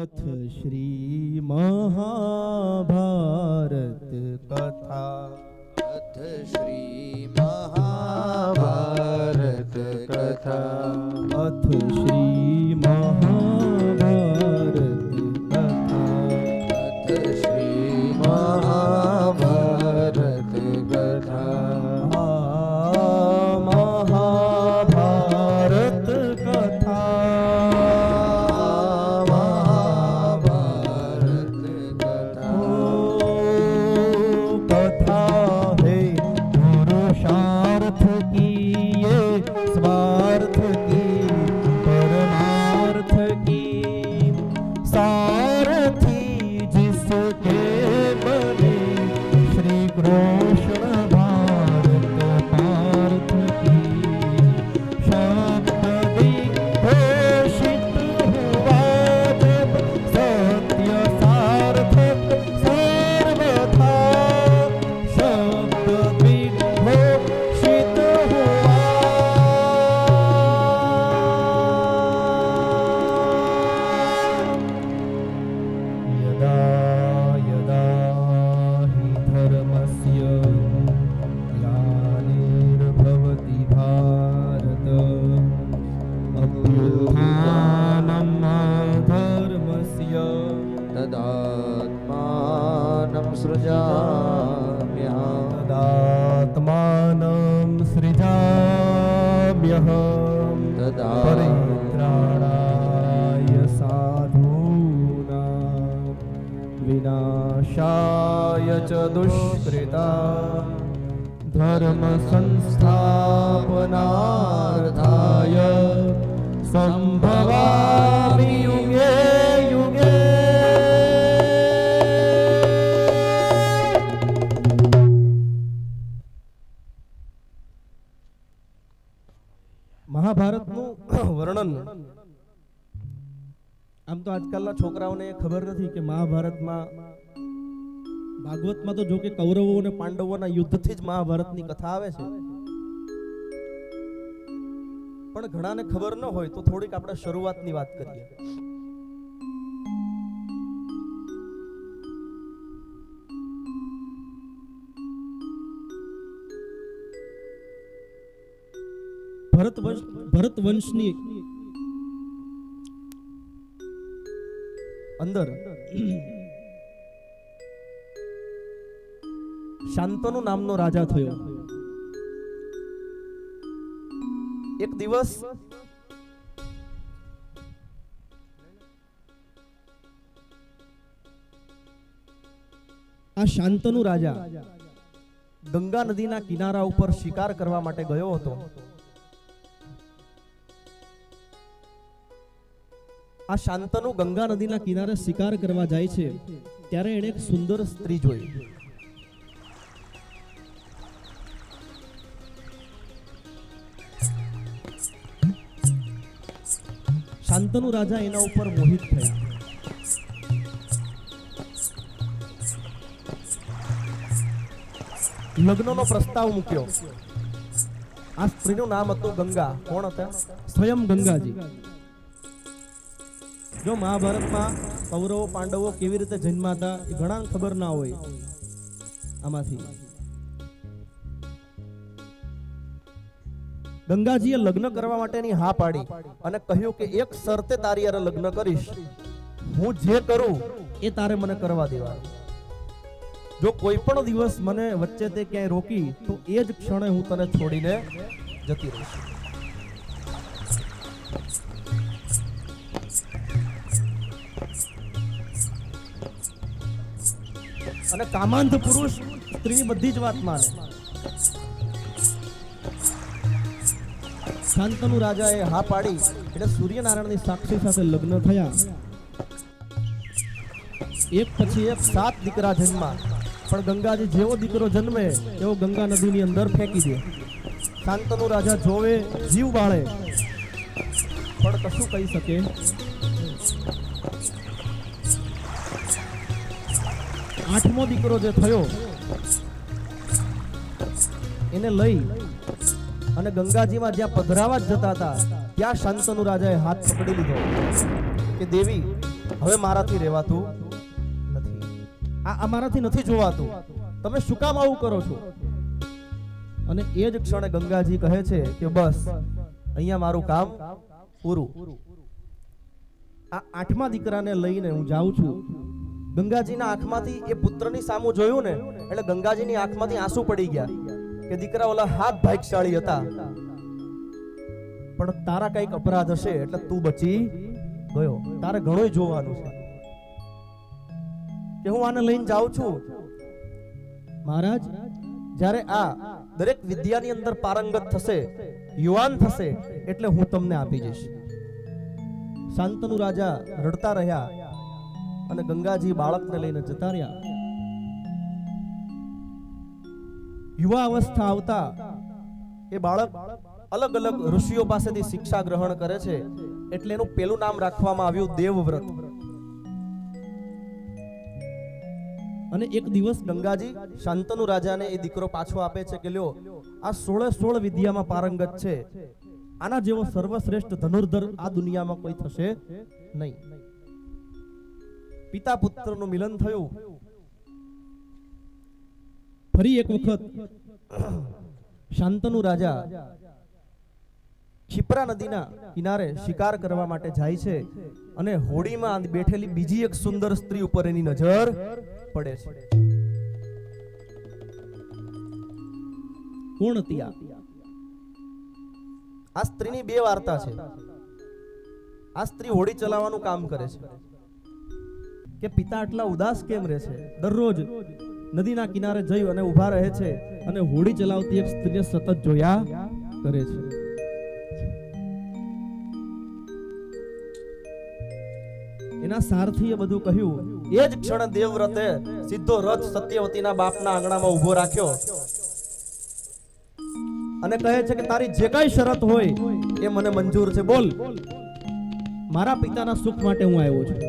अथ श्री महाभारत कथा। अथ श्री महाभारत कथा। अथ श्री महाभारत कथा। अथ श्री महाभारत कथा। महाभारत कथा। महाभारत कथा। कथा है पुरुषार्थ की, ये स्वार्थ की, परमार्थ की, सारथी जिसके बने श्री कृष्ण भारत पार्थ की। शब्द दिग्घोषित हुआ जब सत्य सार्थक सर्वथा। शब्द दिग्घोषित हुआ। यदा यदा हि धर्मस्य ग्लानिर्भवति भारत, अभ्युत्थानम् अधर्मस्य तदात्मानं सृजाम्यहम्। तदात्मानं सृजाम्यहम्। तदा परित्राणाय साधूनां, विनाशाय च दुष्कृता, धर्म संस्थापनार्थाय संभवामि युगे युगे। મહાભારતનું વર્ણન આમ તો આજકાલના છોકરાઓને ખબર નથી કે મહાભારતમાં, ભાગવતમાં તો જો કે કૌરવો અને પાંડવોના યુદ્ધથી જ મહાભારતની કથા આવે છે, પણ ઘણાને ખબર ન હોય તો થોડીક આપણે શરૂઆતની વાત કરીએ. ભરત વંશની અંદર શાંતનુ નામનો રાજા થયો. એક દિવસ આ શાંતનુ રાજા ગંગા નદીના કિનારા ઉપર શિકાર કરવા માટે ગયો હતો. આ શાંતનુ ગંગા નદીના કિનારે શિકાર કરવા જાય છે ત્યારે એણે એક સુંદર સ્ત્રી જોઈ. શાંતનુ રાજા એના ઉપર મોહિત થયા. લગ્નનો પ્રસ્તાવ મૂક્યો. આ સ્ત્રીનું નામ હતું ગંગા. કોણ હતા? સ્વયં ગંગાજી. જો મહાભારતમાં કૌરવો પાંડવો કેવી રીતે જન્મ્યા હતા એ ઘણા ખબર ના હોય. આમાંથી ગંગાજીએ લગ્ન કરવા માટેની હા પાડી અને કહ્યું કે એક શરતે તારી યારે લગ્ન કરીશ. હું જે કરું એ તારે મને કરવા દેવા. જો કોઈ પણ દિવસ મને વચ્ચે તે ક્યાંય રોકી તો એ જ ક્ષણે હું તને છોડીને જતી રહીશ. અને કામાંત પુરુષ સ્ત્રીની બધી જ વાત માને. શાંતનુ રાજાએ હા પાડી એટલે સૂર્યનારાયણની સાક્ષી સાથે લગ્ન થયા. એક પછી એક 7 દીકરા જન્મા. પણ ગંગાજી જેવો દીકરો જન્મે એવો ગંગા નદીની અંદર ફેંકી દે. શાંતનુ રાજા જોવે, જીવ બાળે, પણ કશું કહી શકે. આઠમો દીકરો જે થયો એને લઈ અને ગંગાજીમાં જ્યાં પધરાવા જતા હતા ત્યાં શાંતનુ રાજાએ હાથ પકડી લીધો કે દેવી હવે મારાથી રહેવાતું નથી, આ મારાથી નથી જોવાતું, તમે શું કામ આવું કરો છો? અને એ જ ક્ષણે ગંગાજી કહે છે કે બસ અહીંયા મારું કામ પૂરું. આ 8મા દીકરાને લઈને હું જાઉં છું. ગંગાજીના આંખમાંથી એ પુત્રની સામું જોયું ને એટલે ગંગાજીની આંખમાંથી આંસુ પડી ગયા કે દીકરા ઓલા હાથ ભાગ્યશાળી હતા, પણ તારા કઈક અપરાધ હશે એટલે તું બચી ગયો. તારે ઘણું જોવાનું છે કે હું આને લઈને જાઉં છું. મહારાજ, જ્યારે આ દરેક વિદ્યાની અંદર પારંગત થશે, યુવાન થશે, એટલે હું તમને આપી જઈશ. શાંતનુ રાજા રડતા રહ્યા અને ગંગાજી બાળકને લઈને જતા રહ્યા. યુવા અવસ્થા આવતા એ બાળક અલગ અલગ ઋષિઓ પાસેથી શિક્ષા ગ્રહણ કરે છે, એટલે એનું પેલું નામ રાખવામાં આવ્યું દેવવ્રત. અને એક દિવસ ગંગાજી શાંતનુ રાજાને એ દીકરો પાછો આપે છે કે લ્યો, આ 16 વિદ્યામાં પારંગત છે, આના જેવો સર્વશ્રેષ્ઠ ધનુર્ધર આ દુનિયામાં કોઈ થશે નહીં. પિતા પુત્રનું મિલન થયું. ફરી એક વખત શાંતનુ રાજા ખિપ્રા નદીના કિનારે શિકાર કરવા માટે જાય છે અને હોડીમાં બેઠેલી બીજી એક સુંદર સ્ત્રી ઉપર એની નજર પડે છે. કોણ હતી આ? આ સ્ત્રીની બે વાર્તા છે. આ સ્ત્રી હોડી ચલાવવાનું કામ કરે છે કે પિતા આટલા ઉદાસ કેમ રહે છે. દરરોજ નદીના કિનારે જઈ અને ઊભા રહે છે અને હોડી ચલાવતી એક સ્ત્રીને સતત જોયા કરે છે. એના સારથીએ બધું કહ્યું. એ જ ક્ષણે દેવવ્રતે સીધો રથ સત્યવતીના બાપના આંગણામાં ઊભો રાખ્યો અને કહે છે કે તારી જે કઈ શરત હોય એ મને મંજૂર છે, બોલ. મારા પિતાના સુખ માટે હું આવ્યો છું.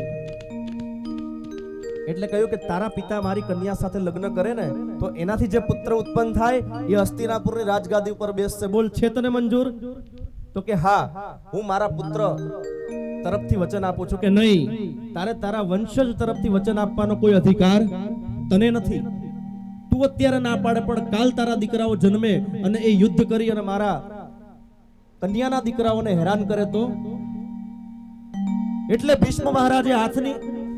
એટલે કહ્યું કે તારા પિતા મારી કન્યા સાથે લગ્ન કરે ને તો એનાથી જે પુત્ર ઉત્પન્ન થાય એ હસ્તિનાપુરની રાજગાદી ઉપર બેસશે. બોલ, છે તને મંજૂર? તો કે હા, હું મારા પુત્ર તરફથી વચન આપું છું. કે નહીં, તારે તારા વંશજ તરફથી વચન આપવાનો કોઈ અધિકાર તને નથી. તું અત્યારે ના પાડે, પણ કાલ તારા દીકરાઓ જન્મે અને એ યુદ્ધ કરી અને મારા કન્યાના દીકરાઓને હેરાન કરે તો? એટલે ભીષ્મ મહારાજે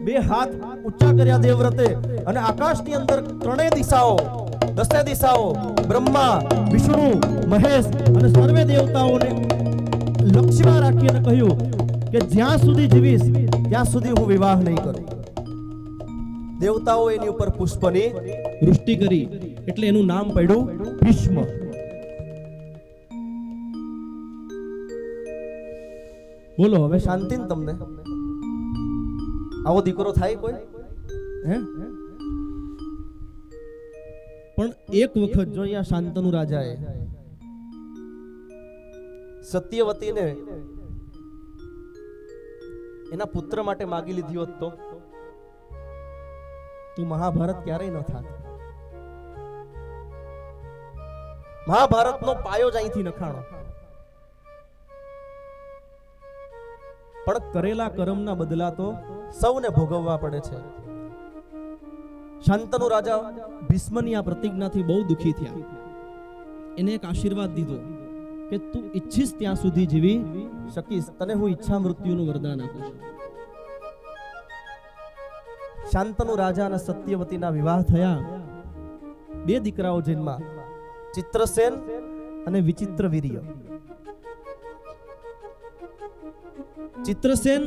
બે હાથ ઊંચા કર્યા દેવવ્રતે, અને આકાશની અંદર 3 દિશાઓ, 10 દિશાઓ, બ્રહ્મા, વિષ્ણુ, મહેશ અને સર્વે દેવતાઓને લક્ષ્યમાં રાખી અને કહ્યું કે જ્યાં સુધી જીવીશ ત્યાં સુધી હું વિવાહ નહીં કરું. દેવતાઓ એની ઉપર પુષ્પની વૃષ્ટિ કરી, એટલે એનું નામ પડ્યું ભીષ્મ. બોલો, હવે શાંતિ ને તમને? આવો દીકરો થાય કોઈ? હે? પણ એક વખત જો અહીંયા શાંતનુ રાજાએ સત્યવતીને એના પુત્ર માટે માગી લીધી હોત તો મહાભારત ક્યારેય ન થાત. મહાભારતનો પાયો જ અહીંથી નખાણો. પણ કરેલા કર્મના બદલા તો સૌને ભોગવવા પડે છે. શાંતનુ રાજા ભીષ્મની આ પ્રતિજ્ઞાથી બહુ દુખી થયા. એને એક આશીર્વાદ દીધો કે તું ઈચ્છીશ ત્યાં સુધી જીવી શકીશ, તને હું ઈચ્છા મૃત્યુનું વરદાન આપું છું. શાંતનુ રાજા અને સત્યવતીના વિવાહ થયા. 2 દીકરાઓ જન્મ્યા, ચિત્રસેન અને વિચિત્રવીર્ય. ચિત્રસેન,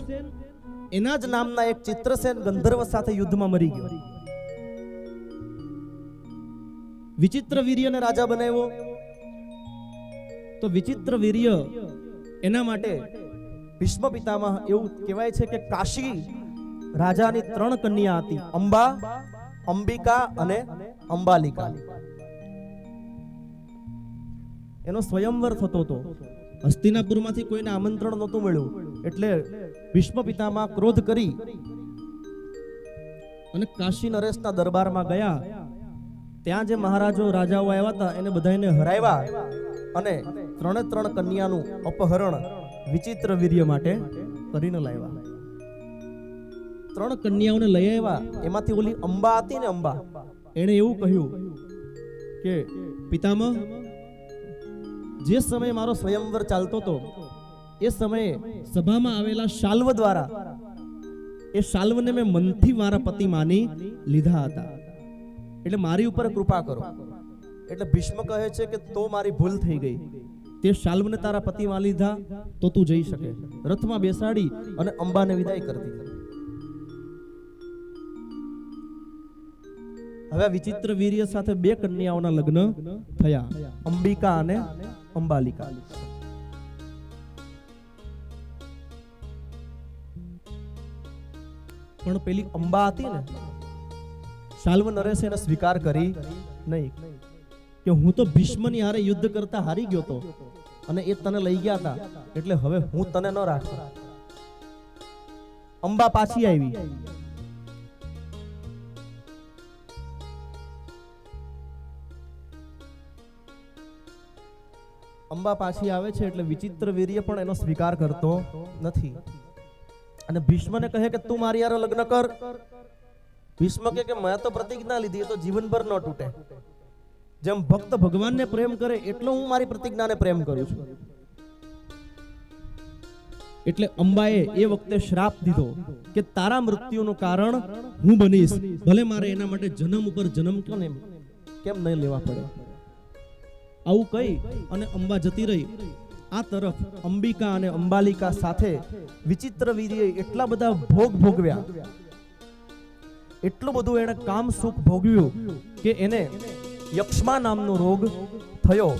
એના જ નામના એક ચિત્રસેન ગંધર્વ સાથે યુદ્ધમાં મરી ગયો. વિચિત્રવીર્યને રાજા બનાવ્યો. તો વિચિત્રવીર્ય એના માટે ભીષ્મ પિતામહ એવું કહેવાય છે કે કાશી રાજાની 3 કન્યા હતી, અંબા, અંબિકા અને અંબાલિકા. એનો સ્વયંવર થતો હતો. હસ્તિનાપુરમાંથી કોઈને આમંત્રણ નહોતું મળ્યું, એટલે ભીષ્મ પિતામહ ક્રોધ કરી અને કાશી નરેશના દરબારમાં ગયા. ત્યાં જે મહારાજો રાજાઓ આવ્યા હતા એને બધાને હરાવ્યા અને 3 કન્યાનું અપહરણ વિચિત્રવીર્ય માટે કરીને લાવ્યા. 3 કન્યાઓને લઈ આવ્યા, એમાંથી ઓલી અંબા હતી ને, અંબા, એણે એવું કહ્યું કે પિતામહ, જે સમયે મારો સ્વયંવર ચાલતો હતો એ સમયે સભામાં આવેલા શાલ્વ દ્વારા એ શાલ્વને મેં મનથી મારા પતિ માની લીધા હતા, એટલે મારી ઉપર કૃપા કરો. એટલે ભીષ્મ કહે છે કે તો મારી ભૂલ થઈ ગઈ, તે શાલ્વને તારા પતિ માની લીધા તો તું જઈ શકે. રથમાં બેસાડી અને અંબાને વિદાય કરી દીધી. હવે વિચિત્ર વીર્ય સાથે 2 કન્યાઓના લગ્ન થયા, અંબિકા અને અંબાલિકા. પણ પેલી અંબા હતી ને, શાલ્વ નરેશે એને સ્વીકાર કરી નહીં કે હું તો ભીષ્મની હારે યુદ્ધ કરતા હારી ગયો તો અને એ તને લઈ ગયા હતા, એટલે હવે હું તને ન રાખું. અંબા પાછી આવી. અંબા પાછી આવે છે એટલે વિચિત્ર વીર્ય પણ એનો સ્વીકાર કરતો નથી અને ભીષ્મને કહે કે તું મારી હારે લગ્ન કર. ભીષ્મ કહે કે મેં તો પ્રતિજ્ઞા લીધી, એ તો જીવનભર ન તૂટે. જેમ ભક્ત ભગવાનને પ્રેમ કરે એટલો હું મારી પ્રતિજ્ઞાને પ્રેમ કરું છું. એટલે અંબાએ એ વખતે શ્રાપ દીધો કે તારા મૃત્યુનું કારણ હું બનીશ, ભલે મારે એના માટે જન્મ ઉપર જન્મ કેમ નહીં લેવા પડે. આવું કહી અને અંબા જતી રહી. આ તરફ અંબિકા અને અંબાલિકા સાથે વિચિત્ર વીર્યે એટલા બધા ભોગ ભોગવ્યા, એટલું બધું એને કામ સુખ ભોગવ્યું કે એને યક્ષ્મા નામનો રોગ થયો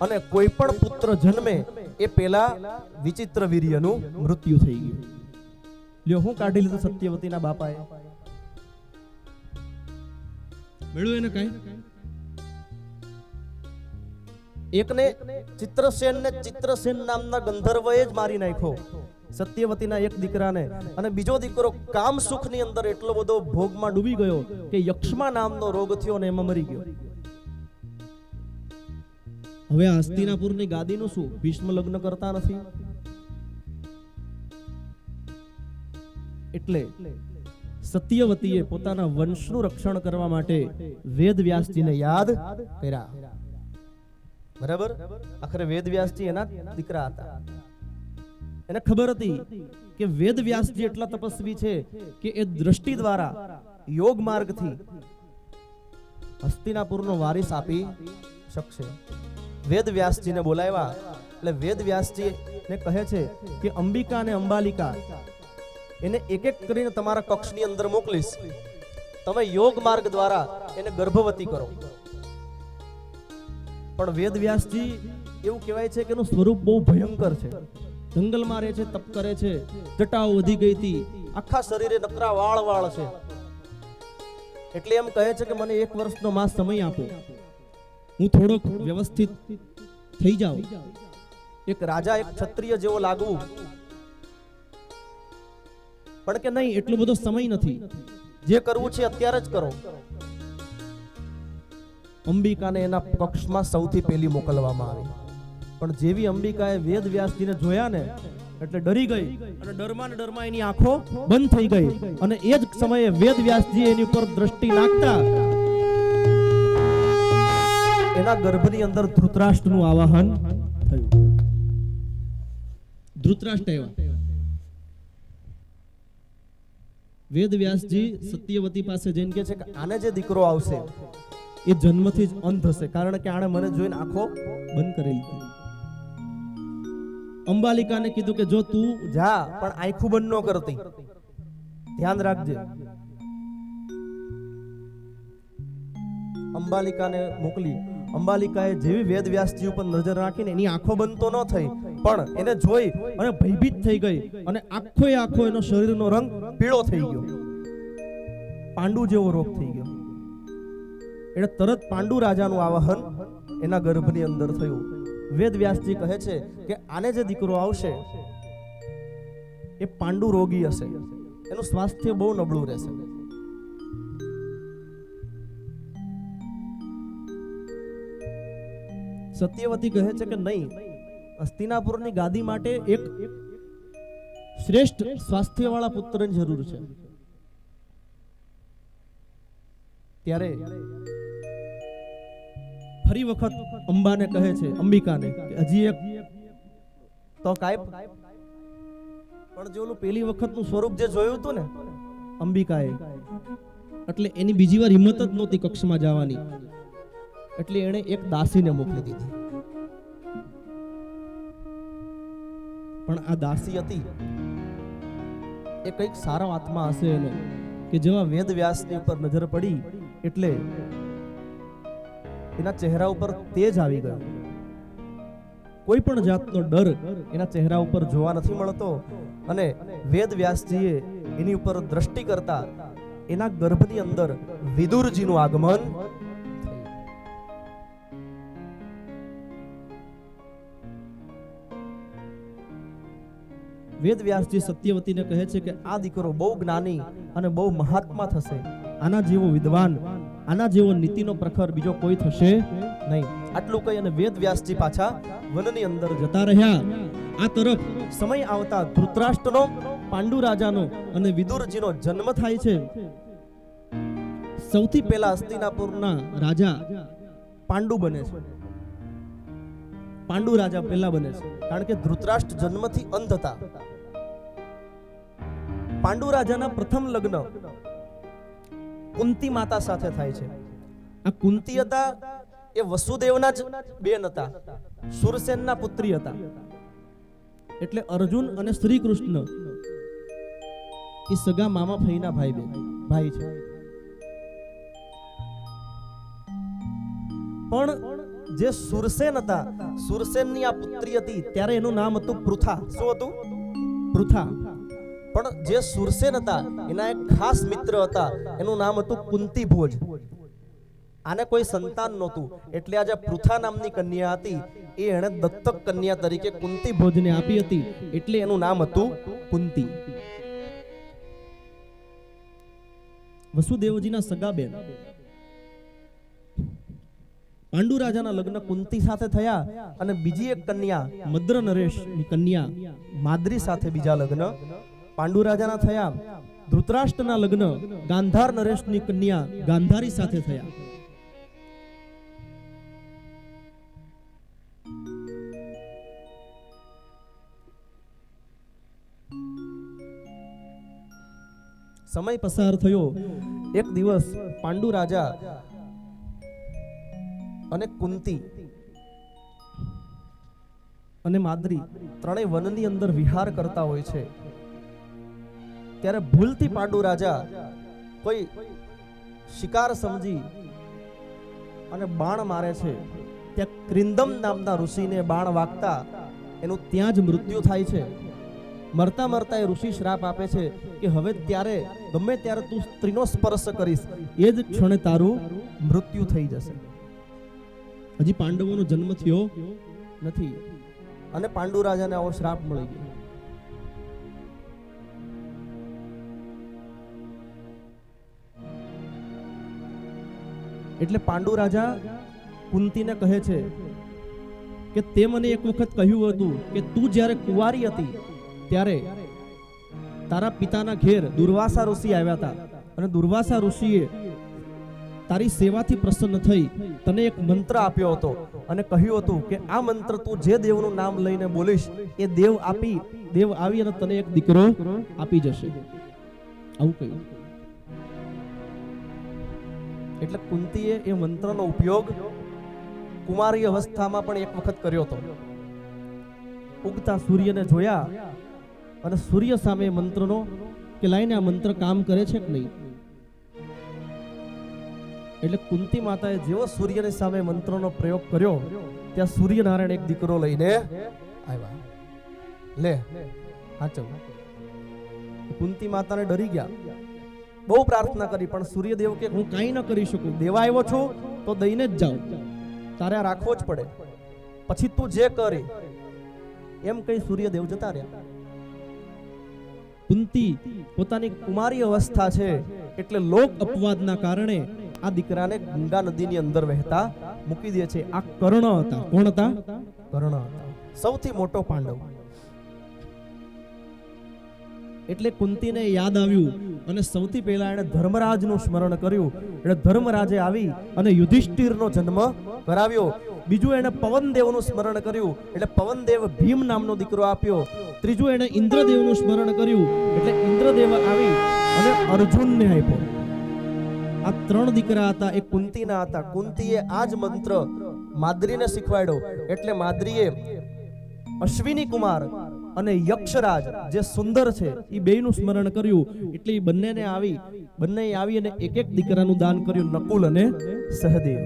અને કોઈ પણ પુત્ર જન્મે એ પેલા વિચિત્ર વીર્યનું મૃત્યુ થઈ ગયું. લ્યો, હું કાઢી લીધું સત્યવતીના બાપાએ? મળ્યું એને કઈ? એકને ચિત્રસેન નામના ગંધર્વએ જ મારી નાખ્યો, સત્યવતીના એક દીકરાને, અને બીજો દીકરો કામ સુખની અંદર એટલો બધો ભોગમાં ડૂબી ગયો કે યક્ષ્મા નામનો રોગ થયો અને એમાં મરી ગયો. હવે હસ્તિનાપુરની ગાદીનું શું? ભીષ્મ લગ્ન કરતા નથી એટલે સત્યવતીએ પોતાના વંશનું રક્ષણ કરવા માટે વેદવ્યાસજીને યાદ કર્યા. બરાબર? આખરે વેદવ્યાસજી એના દીકરા હતા. એને ખબર હતી કે વેદવ્યાસજી એટલા તપસ્વી છે કે એ દ્રષ્ટિ દ્વારા યોગ માર્ગથી હસ્તિનાપુરનો વારિસ આપી શકશે. વેદવ્યાસજીને બોલાવ્યા એટલે વેદવ્યાસજી ને કહે છે કે અંબિકા અને અંબાલિકા એને એક એક કરીને તમારા કક્ષની અંદર મોકલીશ, તમે યોગ માર્ગ દ્વારા એને ગર્ભવતી કરો. પણ વેદવ્યાસજી એવું કહેવાય છે કે એનું સ્વરૂપ બહુ ભયંકર છે. જંગલમાં રહે છે, તપ કરે છે, જટાઓ વધી ગઈ હતી, આખા શરીરે નકરા વાળ છે. એટલે એમ કહે છે કે મને 1 વર્ષનો માસ સમય આપો, હું થોડોક વ્યવસ્થિત થઈ જાઉં, એક રાજા એક ક્ષત્રિય જેવો લાગવું. પણ કે નહીં, એટલો બધો સમય નથી, જે કરવું છે અત્યારે જ કરો. અંબિકાને એના પક્ષમાં સૌથી પહેલી મોકલવામાં આવી. પણ જેવી અંબિકાએ વેદવ્યાસજીને જોયા ને એટલે ડરી ગઈ અને ડરમાં એની આંખો બંધ થઈ ગઈ અને એ જ સમયે વેદવ્યાસજી એની ઉપર દ્રષ્ટિ નાખતા એના ગર્ભની અંદર ધૃતરાષ્ટ્રનું આવાહન થયું. ધૃતરાષ્ટ્ર આવ્યા. વેદવ્યાસજી સત્યવતી પાસે જઈને કહે છે કે આને જે દીકરો આવશે એ જન્મથી જ અંધ હશે, કારણ કે આણે મને જોઈને આંખો બંધ કરી લીધી. અંબાલિકાને કીધું કે જો તું જા પણ આંખું બંધ ન કરતી, ધ્યાન રાખજે. અંબાલિકાને મોકલી. અંબાલિકાએ જેવી વેદવ્યાસજી ઉપર નજર રાખીને એની આંખો બંધ તો ન થઈ, પણ એને જોઈ અને ભયભીત થઈ ગઈ અને આખો એનો શરીરનો રંગ પીળો થઈ ગયો, પાંડુ જેવો રોગ થઈ ગયો. એટલે તરત પાંડુ રાજાનું આવાહન એના ગર્ભની અંદર થયું. વેદવ્યાસજી કહે છે કે આને જે દીકરો આવશે એ પાંડુ રોગી હશે, એનું સ્વાસ્થ્ય બહુ નબળું રહેશે. સત્યવતી કહે છે કે નહીં, હસ્તિનાપુરની ગાદી માટે એક શ્રેષ્ઠ સ્વાસ્થ્યવાળા પુત્રની જરૂર છે. ત્યારે ફરી વખત અંબાને કહે છે, અંબિકાને, કે હજી એક તો કાંઈ પણ જે ઓલું પેલી વખતનું સ્વરૂપ જે જોયું હતું ને અંબિકાએ, એટલે એની બીજી વાર હિંમત જ નહોતી કક્ષમાં જવાની, એટલે એણે એક દાસીને મોકલી દીધી. પણ આ દાસી હતી એ કંઈક સારો આત્મા હશે એનો, કે જેવા વેદ વ્યાસની ઉપર નજર પડી એટલે એના ચહેરા ઉપર તેજ આવી ગયો. કોઈ પણ જાતનો ડર એના ચહેરા ઉપર જોવા નથી મળતો. અને વેદ વ્યાસજીએ એની ઉપર દ્રષ્ટિ કરતા એના ગર્ભની અંદર વિદુરજીનું આગમન થયું. વેદ વ્યાસજી સત્યવતીને કહે છે કે આ દીકરો બહુ જ્ઞાની અને બહુ મહાત્મા થશે, આના જેવો વિદ્વાન, આના જેવો નીતિનો પ્રખર બીજો કોઈ થશે નહીં. આટલું કહી અને વેદ વ્યાસજી પાછા વનની અંદર જતા રહ્યા. આ તરફ સમય આવતા ધૃતરાષ્ટ્રનો, પાંડુ રાજાનો અને વિદુરજીનો જન્મ થાય છે. સૌથી પહેલા હસ્તિનાપુરના રાજા પાંડુ બને છે. પાંડુ રાજા પહેલા બને છે, કારણ કે ધૃતરાષ્ટ્ર જન્મથી અંધ હતા. પાંડુ રાજાના પ્રથમ લગ્ન કુંતી માતા સાથે થાય છે. આ કુંતી હતા એ વસુદેવના જ બેન હતા, સુરસેનના પુત્રી હતા. એટલે અર્જુન અને શ્રી કૃષ્ણ એ સગા મામા ફઈના ભાઈ છે. પણ જે સુરસેન હતા, સુરસેનની આ પુત્રી હતી, ત્યારે એનું નામ હતું પૃથા. શું હતું? પૃથા. પણ જે સુરસેન હતા એના એક ખાસ મિત્ર હતા, એનું નામ હતું કુંતી ભોજ. આને કોઈ સંતાન નહોતું, એટલે આ જે પૃથા નામની કન્યા હતી એ એણે દત્તક કન્યા તરીકે કુંતી ભોજને આપી હતી, એટલે એનું નામ હતું કુંતી. વસુદેવજીના સગા બેન. પાંડુ રાજાના લગ્ન કુંતી સાથે થયા અને બીજી એક કન્યા મદ્ર નરેશની કન્યા માદ્રી સાથે બીજા લગ્ન પાંડુ રાજાના થયા. ધૃતરાષ્ટ્રના લગ્ન ગાંધાર નરેશની કન્યા ગાંધારી સાથે થયા. સમય પસાર થયો. એક દિવસ પાંડુ રાજા અને કુંતી અને માદ્રી ત્રણેય વનની અંદર વિહાર કરતા હોય છે. ત્યારે ભૂલથી પાંડુ રાજા કોઈ શિકાર સમજી અને બાણ મારે છે. ત્યાં ક્રિંદમ નામના ઋષિને બાણ વાગતા એનું ત્યાં જ મૃત્યુ થાય છે. મરતા મરતા એ ઋષિ શ્રાપ આપે છે કે હવે ત્યારે ગમે ત્યારે તું સ્ત્રીનો સ્પર્શ કરીશ એ જ ક્ષણે તારું મૃત્યુ થઈ જશે. હજી પાંડવોનો જન્મ થયો નથી અને પાંડુ રાજાને આવો શ્રાપ મળી ગયો. એટલે પાંડુ રાજા કુંતીને કહે છે કે તે મને એક વખત કહ્યું હતું કે તું જ્યારે કુંવારી હતી ત્યારે તારા પિતાના ઘેર દુર્વાસા ઋષિ આવ્યા હતા અને દુર્વાસા ઋષિએ તારી સેવાથી પ્રસન્ન થઈ તને એક મંત્ર આપ્યો હતો અને કહ્યું હતું કે આ મંત્ર તું જે દેવનું નામ લઈને બોલીશ એ દેવ આવી અને તને એક દીકરો આપી જશે. આવું કહ્યું. એટલે કુંતીએ એ મંત્રનો ઉપયોગ કુમારી અવસ્થામાં પણ એક વખત કર્યો હતો. ઉગતા સૂર્યને જોયા અને સૂર્ય સામે મંત્રનો કે લાઈને આ મંત્ર કામ કરે છે કે નહીં. એટલે કુંતી માતાએ જેવો સૂર્યની સામે મંત્રનો પ્રયોગ કર્યો ત્યાં સૂર્યનારાયણ એક દીકરો લઈને આવ્યા. લે હાચો. કુંતી માતાને ડરી ગયા, બહુ પ્રાર્થના કરી પણ સૂર્યદેવ કે હું કાંઈ ન કરી શકું, દેવા આવ્યો છું તો દઈને જ જાઉં, તારે આ રાખવો જ પડે, પછી તું જે કરે એમ કઈ સૂર્યદેવ જતા રહ્યા. કુંતી પોતાની કુમારી અવસ્થા છે એટલે લોક અપવાદના કારણે આ દીકરાને ગંગા નદીની અંદર વહેતા મૂકી દે છે. આ કર્ણ હતા. કોણ હતા? કર્ણ હતા, સૌથી મોટો પાંડવ. એટલે કુંતીને યાદ આવ્યું અને સૌથી પહેલા એણે ધર્મરાજનું સ્મરણ કર્યું. એટલે ધર્મરાજે આવી અને યુધિષ્ઠિરનો જન્મ કરાવ્યો. બીજું એણે પવનદેવનું સ્મરણ કર્યું એટલે પવનદેવ ભીમ નામનો દીકરો આપ્યો. ત્રીજું એણે ઇન્દ્રદેવનું સ્મરણ કર્યું એટલે ઇન્દ્રદેવ આવી અને અર્જુનને આપ્યો. આ 3 દીકરા હતા એ કુંતીના હતા. કુંતીએ આ જ મંત્ર માદ્રીને શીખવાડ્યો એટલે માદ્રીએ અશ્વિની કુમાર અને યક્ષરાજ જે સુંદર છે એ બેયનું સ્મરણ કર્યું. એટલે એ બંને આવી અને એક દીકરાનું દાન કર્યું, નકુલ અને સહદેવ.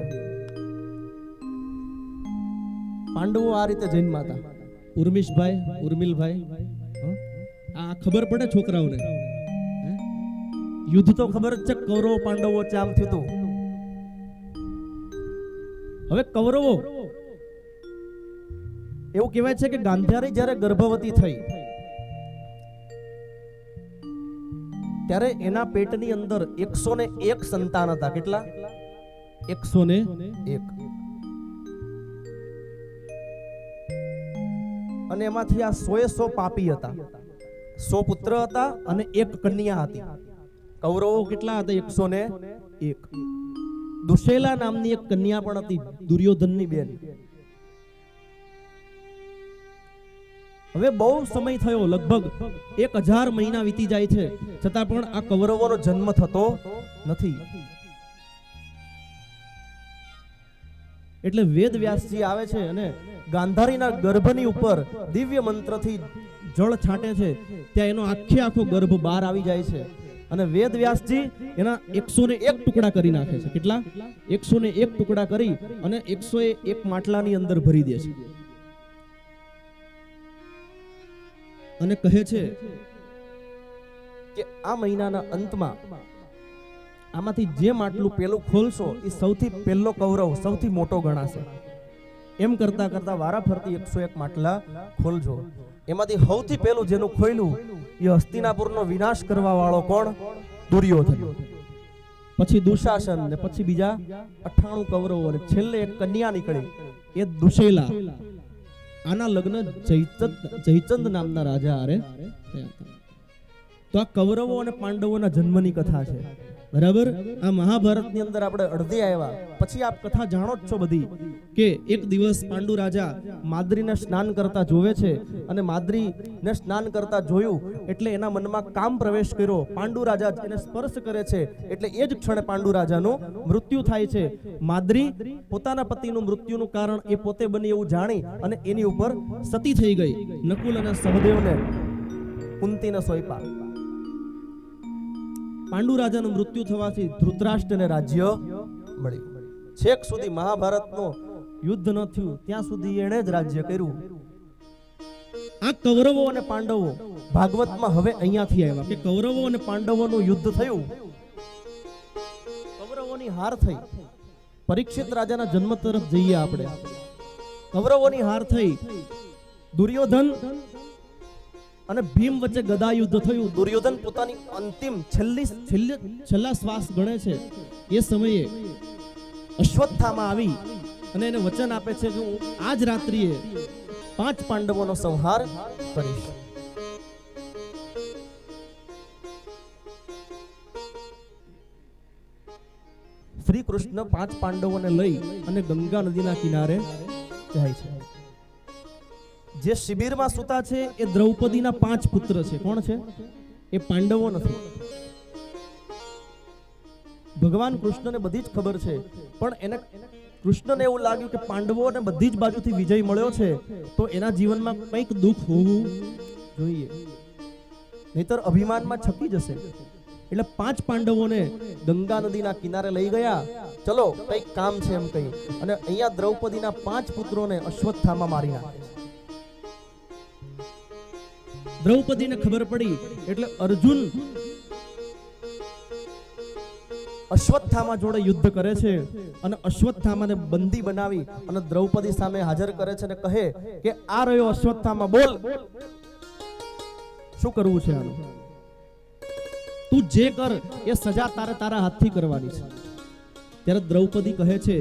પાંડવો આ રીતે જન્મા હતા. ઉર્મિશભાઈ, ઉર્મિલભાઈ, આ ખબર પડે છોકરાઓને? યુદ્ધ તો ખબર જ છે, કૌરવ પાંડવો ચામ થયું હતું. હવે કૌરવો એવું કહેવાય છે કે ગાંધારી જ્યારે ગર્ભવતી થઈ ત્યારે એના પેટની અંદર 101 સંતાન હતા. કેટલા? 101. અને એમાંથી આ 100 પાપી હતા. 100 પુત્ર હતા અને 1 કન્યા હતી. કૌરવો કેટલા હતા? 101. દુશેલા નામની એક કન્યા પણ હતી, દુર્યોધનની બેન. હવે બહુ સમય થયો, લગભગ 1000 મહિના વીતી જાય છે, છતાં પણ આ કૌરવોનો જન્મ થતો નથી. એટલે વેદ વ્યાસજી આવે છે અને ગાંધારીના ગર્ભની ઉપર દિવ્ય મંત્રથી જળ છાંટે છે. ત્યાં એનો આખો ગર્ભ બહાર આવી જાય છે અને વેદ વ્યાસજી એના 101 ટુકડા કરી નાખે છે. કેટલા? 101 ટુકડા કરી અને 101 માટલાની અંદર ભરી દે છે અને કહે છે કે આ મહિનાના અંતમાં આમાંથી જે માટલું પેલું ખોલશો એ સૌથી પહેલો કૌરવ સૌથી મોટો ગણાશે. એમ કરતા કરતા વારા ફરતી 101 માટલા ખોલજો. એમાંથી સૌથી પહેલું જેનું ખોલ્યું એ હસ્તિનાપુરનો વિનાશ કરવા વાળો કોણ? દુર્યોધન. પછી દુશાસન ને પછી બીજા 98 કૌરવો અને છેલ્લે એક કન્યા નીકળી, એ દુશેલા. આના લગ્ન જયચંદ નામના રાજા હારે થયા હતા. તો આ કૌરવો અને પાંડવોના જન્મની કથા છે. બરાબર? આ મહાભારતની અંદર આપણે અડધી આવ્યા પછી આપ કથા જાણો જ છો બધી, કે એક દિવસ પાંડુ રાજા માદ્રીને સ્નાન કરતા જોવે છે અને માદ્રીને સ્નાન કરતા જોયું એટલે એના મનમાં કામ પ્રવેશ કર્યો. પાંડુ રાજા એને સ્પર્શ કરે છે એટલે એ જ ક્ષણે પાંડુ રાજાનું મૃત્યુ થાય છે. માદ્રી પોતાના પતિનું મૃત્યુનું કારણ એ પોતે બની એવું જાણી અને એની ઉપર સતી થઈ ગઈ. નકુલ અને સહદેવને કુંતીને સોંપ્યા. પાંડુ રાજાનું મૃત્યુ થવાથી ધૃતરાષ્ટ્રને રાજ્ય મળ્યું. છેક સુધી મહાભારતનો યુદ્ધ ન થયું ત્યાં સુધી એણે જ રાજ્ય કર્યું. આ કૌરવો અને પાંડવો ભાગવતમાં હવે અહીંયાથી આવ્યા કે કૌરવો અને પાંડવોનું યુદ્ધ થયું, કૌરવોની હાર થઈ. પરીક્ષિત રાજાના જન્મ તરફ જઈએ આપણે. કૌરવોની હાર થઈ. દુર્યોધન અને ભીમ વચ્ચે ગદા યુદ્ધ થયું. દુર્યોધન પોતાની અંતિમ છેલ્લા શ્વાસ ગણે છે એ સમયે અશ્વત્થામા આવી અને એને વચન આપે છે કે હું આજ રાત્રિએ 5 પાંડવોનો સંહાર કરીશ. શ્રી કૃષ્ણ 5 પાંડવોને લઈ અને ગંગા નદીના કિનારે જાય છે. જે શિબિરમાં સૂતા છે એ દ્રૌપદીના 5 પુત્ર છે. કોણ છે? એ પાંડવો નથી. ભગવાન કૃષ્ણને બધી જ ખબર છે, પણ એને કૃષ્ણને એવું લાગ્યું કે પાંડવોને બધી જ બાજુથી વિજય મળ્યો છે તો એના જીવનમાં કંઈક દુઃખ હોવું જોઈએ, નહીતર અભિમાનમાં છકી જશે. એટલે 5 પાંડવોને ગંગા નદીના કિનારે લઈ ગયા. ચલો કંઈક કામ છે એમ કહી અને અહીંયા દ્રૌપદીના 5 પુત્રોને અશ્વત્થામા મારી નાખે. દ્રૌપદીને ખબર પડી એટલે અર્જુન અશ્વત્થામા જોડે યુદ્ધ કરે છે અને અશ્વત્થામાને બંદી બનાવી અને દ્રૌપદી સામે હાજર કરે છે અને કહે કે આ રહ્યો અશ્વત્થામા, બોલ શું કરવું છે આનું? તું જે કર એ સજા તારા હાથથી કરવાની છે. ત્યારે દ્રૌપદી કહે છે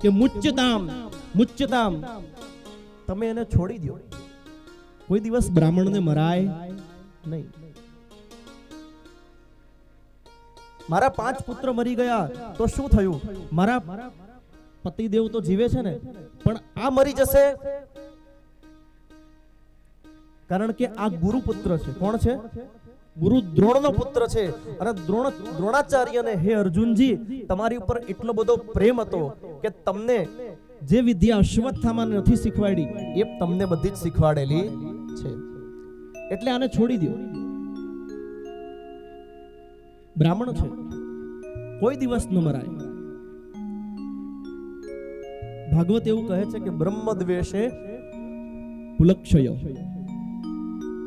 કે મુચ્યતામ, તમે એને છોડી દો. કોઈ દિવસ બ્રાહ્મણને મરાય નહીં. મારા 5 પુત્ર મરી ગયા તો શું થયું? મારા પતિદેવ તો જીવે છે ને, પણ આ મરી જશે કારણ કે આ ગુરુપુત્ર છે. કોણ છે? ગુરુ દ્રોણનો પુત્ર છે. અને દ્રોણાચાર્યને હે અર્જુનજી, તમારી ઉપર એટલો બધો પ્રેમ હતો કે તમને જે વિદ્યા અશ્વત્થામાને નથી શીખવાડી એ તમને બધી જ શીખવાડેલી છે. એટલે આને છોડી દો. બ્રાહ્મણ છે, કોઈ દિવસ ન મરાય. ભાગવત એવું કહે છે કે બ્રહ્મ દ્વેષે કુલક્ષય.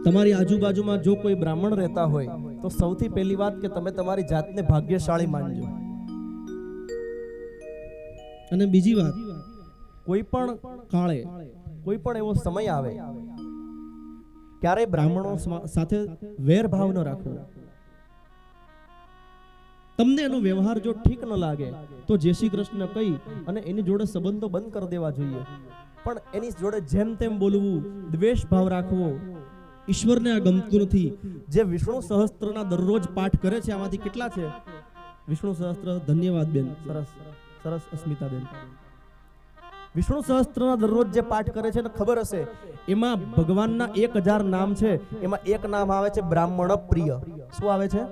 તમારી આજુબાજુમાં જો કોઈ બ્રાહ્મણ રહેતા હોય તો સૌથી પહેલી વાત કે તમે તમારી જાતને ભાગ્યશાળી માનજો. અને બીજી વાત, કોઈ પણ કાળે કોઈ પણ એવો સમય આવે ક્યારે બ્રાહ્મણો સાથે વેરભાવ ન રાખવો. તમને એનો વ્યવહાર જો ઠીક ન લાગે તો જય શ્રી કૃષ્ણ કહી અને એની જોડે સંબંધો બંધ કરી દેવા જોઈએ. પણ એની જોડે જેમ તેમ બોલવું, દ્વેષ ભાવ રાખવો, ઈશ્વરને આ ગમતું નથી. જે વિષ્ણુ સહસ્ત્રના દરરોજ પાઠ કરે છે, આમાંથી કેટલા છે વિષ્ણુ સહસ્ત્ર? ધન્યવાદ બેન, સરસ સરસ અસ્મિતા બેન. વિષ્ણુ સહસ્ત્રના દરરોજ જે પાઠ કરે છે ને, ખબર હશે એમાં ભગવાનના 1000 નામ છે, એમાં એક નામ આવે છે બ્રાહ્મણ પ્રિય. શું આવે છે?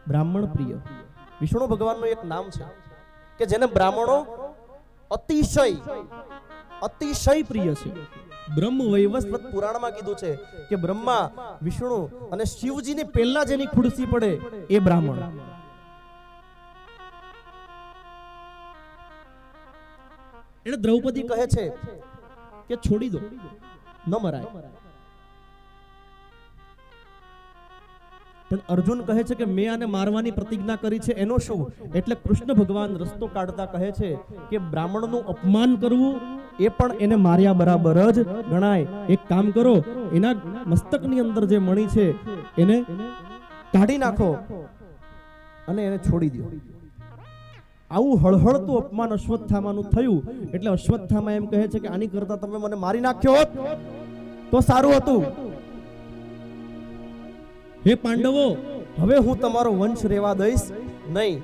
બ્રાહ્મણ પ્રિય. વિષ્ણુ ભગવાનનું એક નામ છે કે જેને બ્રાહ્મણો અતિશય પ્રિય છે. બ્રહ્મ વૈવસ્વત પુરાણમાં કીધું છે કે બ્રહ્મા, વિષ્ણુ અને શિવજીની પહેલા જેની ખુરશી પડે એ બ્રાહ્મણ. એટલે દ્રૌપદી કહે છે કે છોડી દો, ન મરાય. પણ અર્જુન કહે છે કે મેં આને મારવાની પ્રતિજ્ઞા કરી છે, એનો શું? એટલે કૃષ્ણ ભગવાન રસ્તો કાઢતા કહે છે કે બ્રાહ્મણનું અપમાન કરવું એ પણ એને માર્યા બરાબર જ ગણાય. એક કામ કરો, એના મસ્તકની અંદર જે મણી છે એને કાઢી નાખો અને એને છોડી દો. આવું હળહળતું અપમાન અશ્વત્થામાનું થયું. એટલે અશ્વત્થામા એમ કહે છે કે આની કરતા તમે મને મારી નાખ્યો હોત તો સારું હતું. હે પાંડવો, હવે હું તમારો વંશ રહેવા દઈશ નહીં.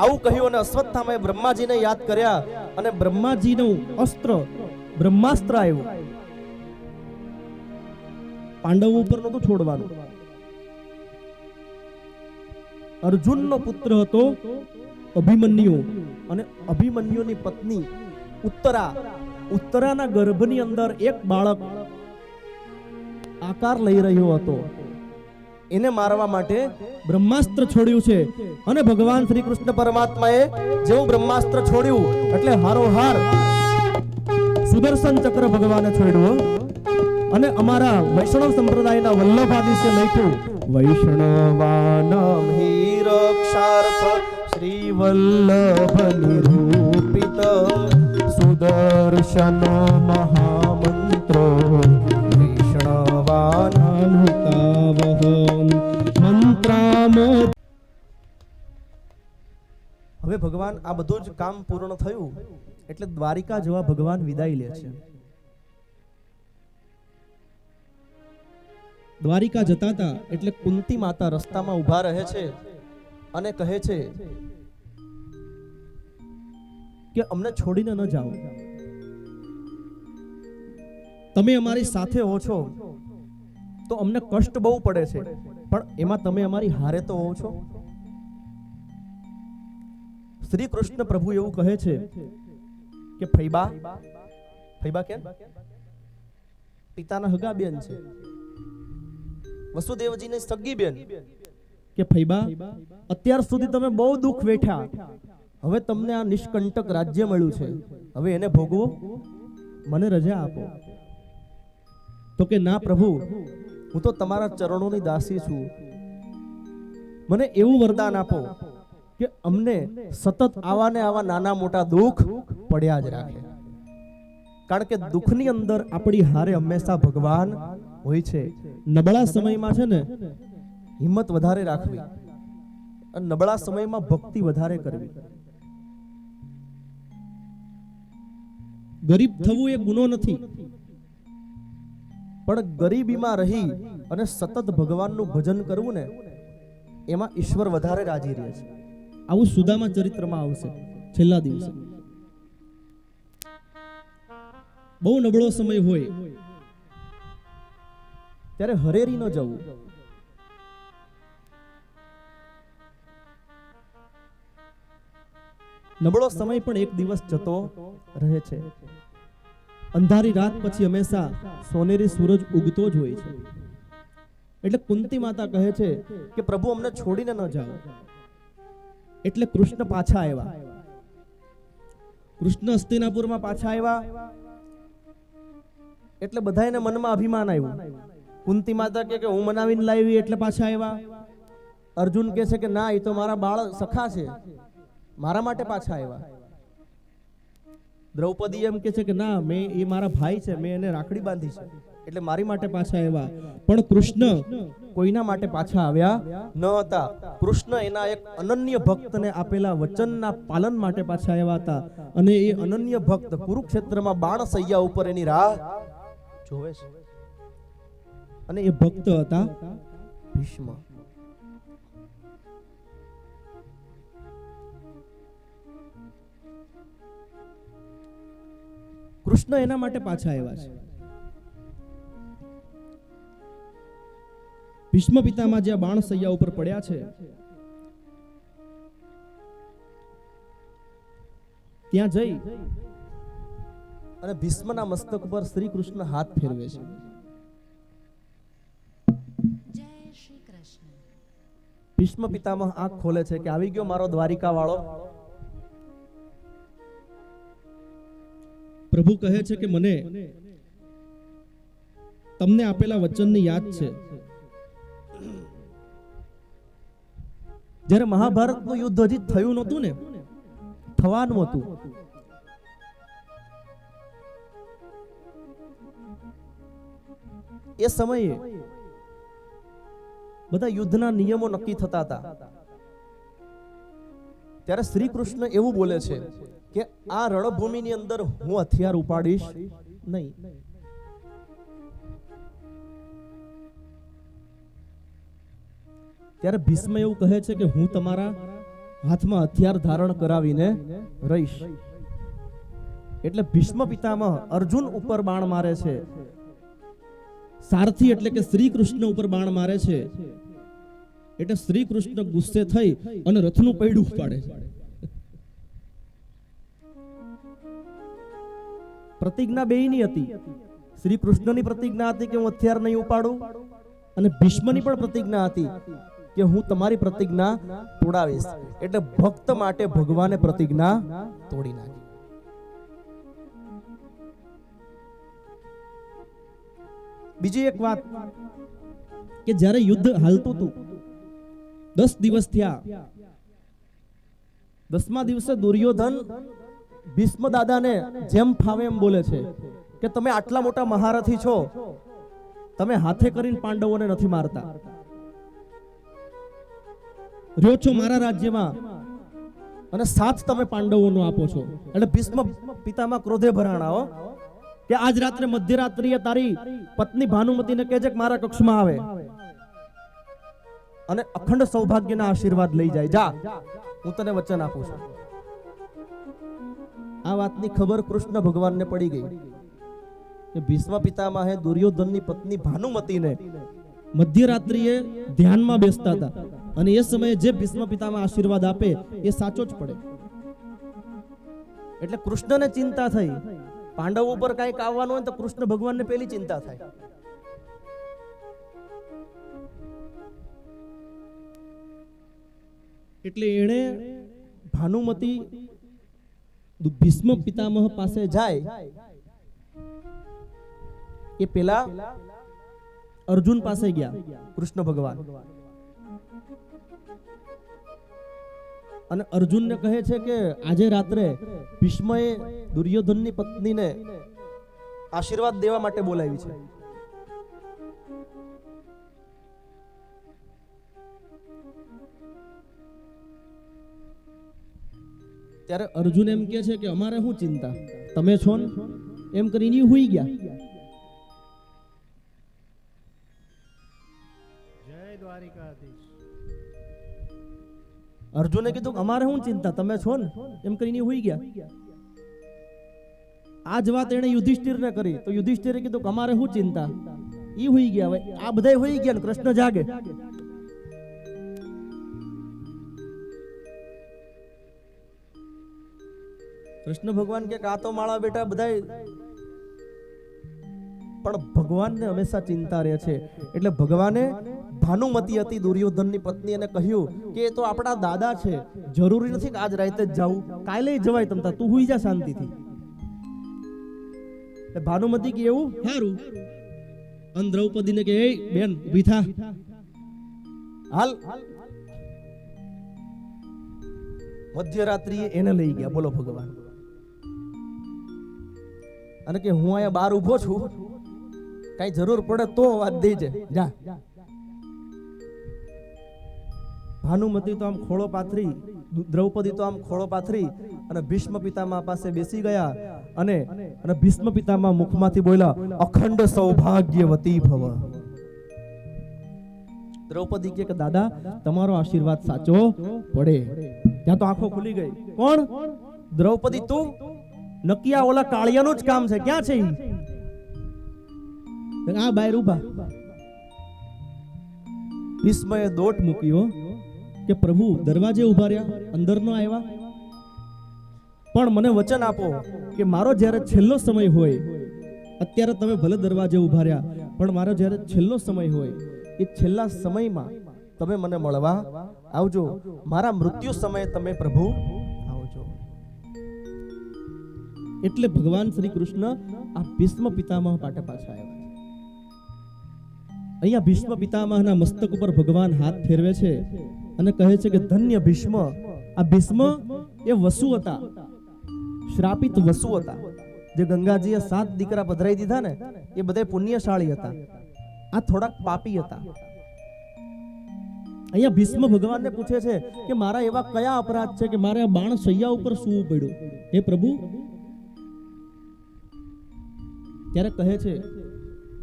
આવું કહ્યું અને અશ્વત્થામાએ બ્રહ્માજીને યાદ કર્યા અને બ્રહ્માજીનું અસ્ત્ર બ્રહ્માસ્ત્ર આવ્યું. પાંડવો ઉપર નહોતું છોડવાનું. અર્જુનનો પુત્ર હતો અભિમન્યુ અને અભિમન્યુની પત્ની ઉત્તરા. ઉત્તરાના ગર્ભની અંદર એક બાળક આકાર લઈ રહ્યો હતો. એને મારવા માટે બ્રહ્માસ્ત્ર છોડ્યું છે. અને ભગવાન શ્રી કૃષ્ણ પરમાત્માએ જેવું બ્રહ્માસ્ત્ર છોડ્યું એટલે હારોહાર સુદર્શન ચક્ર ભગવાને છોડ્યું. અને અમારા વૈષ્ણવ સંપ્રદાયના વલ્લભાદિશે લખ્યું, વૈષ્ણવાનામ હિ રક્ષાર્થ શ્રી વલ્લભ નિરૂપિત સુદર્શન મહામંત્રો હવે ભગવાન આ બધું જ કામ પૂર્ણ થયું એટલે દ્વારિકા જવા ભગવાન વિદાય લે છે. દ્વારિકા જતા હતા એટલે કુંતી માતા રસ્તામાં ઊભા રહે છે અને કહે છે કે અમને છોડીને ન જાઓ. તમે અમારી સાથે હો છો તો અમને કષ્ટ બહુ પડે છે, પણ એમાં તમે અમારી હારે તો હો છો. શ્રી કૃષ્ણ પ્રભુ એવું કહે છે કે ફૈબા, ફૈબા કેમ? પિતાના હગા બેન છે, વસુદેવજીની સગી બેન. કે ફૈબા, અત્યાર સુધી તમે બહુ દુઃખ વેઠ્યા, હવે તમને આ નિષ્કંટક રાજ્ય મળ્યું છે, હવે એને ભોગવો, મને રજા આપો. તો કે ના પ્રભુ, હું તો તમારા ચરણોની દાસી છું, મને એવું વરદાન આપો કે અમને સતત આવા ને આવા નાના મોટા દુઃખ પડ્યા જ રાખે. કારણ કે દુઃખની અંદર આપણી હારે હંમેશા ભગવાન હોય છે. નબળા સમયમાં છે ને હિંમત વધારે રાખવી અને નબળા સમયમાં ભક્તિ વધારે કરવી. ગરીબ થવું એ ગુનો નથી, પણ ગરીબીમાં રહી અને સતત ભગવાનનું ભજન કરવું ને એમાં ઈશ્વર વધારે રાજી રહે છે. આવું સુદામા ચરિત્રમાં આવશે છેલ્લા દિવસે. બહુ નબળો સમય હોય ત્યારે હરેરી ન જવું. નબળો સમય પણ એક દિવસ જતો રહે છે. અંધારી રાત પછી હંમેશા સોનેરી સૂરજ ઉગતો જ હોય છે. એટલે કુંતી માતા કહે છે કે પ્રભુ અમને છોડીને ન જાઓ. એટલે કૃષ્ણ પાછા આવ્યા. કૃષ્ણ હસ્તિનાપુરમાં પાછા આવ્યા એટલે બધાયને મનમાં અભિમાન આવ્યું. કુંતી માતા કે હું મનાવીને લાવી એટલે પાછા આવ્યા. અર્જુન કહે છે કે ના, એ તો મારા બાળ સખા છે, મારા માટે પાછા આવ્યા. દ્રૌપદી એમ કે છે કે ના, એ મારા ભાઈ છે, મેં એને રાખડી બાંધી છે એટલે મારી માટે પાછા આવ્યા. પણ કૃષ્ણ કોઈના માટે પાછા આવ્યા ન હતા. કૃષ્ણ એના એક અનન્ય ભક્તને આપેલા વચનના પાલન માટે પાછા આવ્યા હતા. અને એ અનન્ય ભક્ત કુરુક્ષેત્રમાં બાણ સૈયા ઉપર એની રાહ જોવે છે. અને એ ભક્ત હતા ભીષ્મ. કૃષ્ણ એના માટે પાછા આવ્યા છે. ભીષ્મ પિતામાં જ્યાં બાણ સૈયા ઉપર પડ્યા છે ત્યાં જઈ અને ભીષ્મના મસ્તક પર શ્રી કૃષ્ણ હાથ ફેરવે છે. ભીષ્મ પિતામહ આંખ ખોલે છે કે આવી ગયો મારો દ્વારિકા વાળો. પ્રભુ કહે છે કે મને તમને આપેલા વચનની યાદ છે. જ્યારે મહાભારતનું યુદ્ધ હજી થયું નહોતું ને, થવાનું હતું, એ સમયે બધા યુદ્ધના નિયમો નક્કી થતા હતા. ત્યારે શ્રી કૃષ્ણ એવું બોલે છે કે આ રણભૂમિની અંદર હું હથિયાર ઉપાડીશ નહીં. ત્યારે ભીષ્મ એવું કહે છે કે હું તમારા હાથમાં હથિયાર ધારણ કરાવીને રહીશ. એટલે ભીષ્મ પિતામહ અર્જુન ઉપર બાણ મારે છે. સારથી એટલે કે શ્રી કૃષ્ણ ઉપર બાણ મારે છે. એટલે શ્રી કૃષ્ણ ગુસ્સે થઈ અને રથનું પૈડું ઉપાડે છે. પ્રતિજ્ઞા બેયની હતી. શ્રી કૃષ્ણની પ્રતિજ્ઞા હતી કે હું હથિયાર નહીં ઉપાડું, અને ભીષ્મની પણ પ્રતિજ્ઞા હતી કે હું તમારી પ્રતિજ્ઞા તોડાવીશ. એટલે ભક્ત માટે ભગવાને પ્રતિજ્ઞા તોડી નાખી. બીજી એક વાત કે જ્યારે યુદ્ધ હાલતું હતું, 10 દિવસ થયા. 10મા દિવસે દુર્યોધન ભીષ્મ દાદાને જેમ ફાવે એમ બોલે છે કે તમે આટલા મોટા મહારથી છો, તમે હાથે કરીને પાંડવોને નથી મારતા, રહ્યો છો મારા રાજ્યમાં અને સાથ તમે પાંડવોનો આપો છો. એટલે ભીષ્મ પિતામાં ક્રોધે ભરાણા કે આજ રાત્રે મધ્યરાત્રિએ તારી પત્ની ભાનુમતીને કહેજે કે મારા કક્ષમાં આવે અને અખંડ સૌભાગ્યના આશીર્વાદ લઈ જાય. જા, હું તને વચન આપું છું. આ વાતની ખબર કૃષ્ણ ભગવાનને પડી ગઈ કે ભીષ્મ પિતામહે દુર્યોધનની પત્ની ભાનુમતીને મધ્યરાત્રિએ ધ્યાનમાં બેસતા હતા, અને એ સમયે જે ભીષ્મ પિતામહ આશીર્વાદ આપે એ સાચો જ પડે. એટલે કૃષ્ણને ચિંતા થઈ. પાંડવો ઉપર કંઈક આવવાનું હોય તો કૃષ્ણ ભગવાનને પેલી ચિંતા થાય. એટલે એણે ભાનુમતી ભીષ્મ પિતામહ પાસે જાય એ પેલા અર્જુન પાસે ગયા કૃષ્ણ ભગવાન, અને અર્જુનને કહે છે કે આજે રાત્રે ભીષ્મએ દુર્યોધનની પત્નીને આશીર્વાદ દેવા માટે બોલાવી છે. ત્યારે અર્જુન એમ કહે છે કે અમારે શું ચિંતા, તમે છો ને, એમ કરીને હુઈ ગયા. જય દ્વારિકાધીશ. અર્જુને કીધું કે અમારે શું ચિંતા, તમે છો ને, એમ કરીને હોઈ ગયા. આ જ વાત એને યુધિષ્ઠિરને કરી તો યુધિષ્ઠિરે કીધું કે અમારે શું ચિંતા, ઈ હોઈ ગયા. હવે આ બધાય હોઈ ગયા ને કૃષ્ણ જાગે. કૃષ્ણ ભગવાન કે આ તો માળા બેટા બધાય, પણ ભગવાનને હંમેશા ચિંતા રહે છે. એટલે ભગવાને ભાનુમતી હતી દુર્યોધનની પત્ની, એને કહ્યું કે એ તો આપણા દાદા છે, જરૂરી નથી કે આજ રાતે જ જાવું, કાલે જવાય તમતા, તું હુઈ જા શાંતિથી. એટલે ભાનુમતી કે એવું સારું. અને દ્રૌપદીને કે એ બેન ઊભી થા, હાલ. મધ્યરાત્રિએ એને લઈ ગયા, બોલો ભગવાન. અને કે હું અહીંયા બહાર ઊભો છું, કઈ જરૂર પડે તો વાત દેજે, જા. ભાનુમતી તો આમ ખોળો પાથરી, દ્રૌપદી તો આમ ખોળો પાથરી અને ભીષ્મ પિતામહ પાસે બેસી ગયા. અને ભીષ્મ પિતામહ મુખમાંથી બોલ્યા, અખંડ સૌભાગ્યવતી ભવ. દ્રૌપદી કે દાદા તમારો આશીર્વાદ સાચો પડે. ત્યાં તો આંખો ખુલી ગઈ. કોણ? દ્રૌપદી. તું નક્કી આ ઓલા કાળિયાનું જ કામ છે, ક્યાં છે ઈ? આ બહાર ઉભા. ભીષ્મએ દોટ મૂક્યો કે પ્રભુ દરવાજે ઉભા રહ્યા, અંદર ન આવ્યા, પણ મને વચન આપો કે મારો જ્યારે છેલ્લો સમય હોય, અત્યારે તમે ભલે દરવાજે ઉભા રહ્યા, પણ મારો જ્યારે છેલ્લો સમય હોય એ છેલ્લા સમયમાં તમે મને મળવા આવજો, મારા મૃત્યુ સમયે તમે પ્રભુ આવજો. એટલે ભગવાન શ્રી કૃષ્ણ આ ભીષ્મ પિતામહ પાટે પાછા આવ્યા. અહીંયા ભીષ્મ પિતામહના મસ્તક ઉપર ભગવાન હાથ ફેરવે છે અને કહે છે કે ધન્ય ભીષ્મ. આ ભીષ્મ એ વસુ હતા, શ્રાપિત વસુ હતા, જે ગંગાજીએ 7 દીકરા પધરાઈ દીધા ને, એ બધા પુણ્યશાળી હતા. આ થોડાક પાપી હતા. અહીંયા ભીષ્મ ભગવાનને પૂછે છે કે મારા એવા કયા અપરાધ છે કે મારે આ બાણ શૈયા ઉપર સૂવું પડ્યું, હે પ્રભુ? ત્યારે કહે છે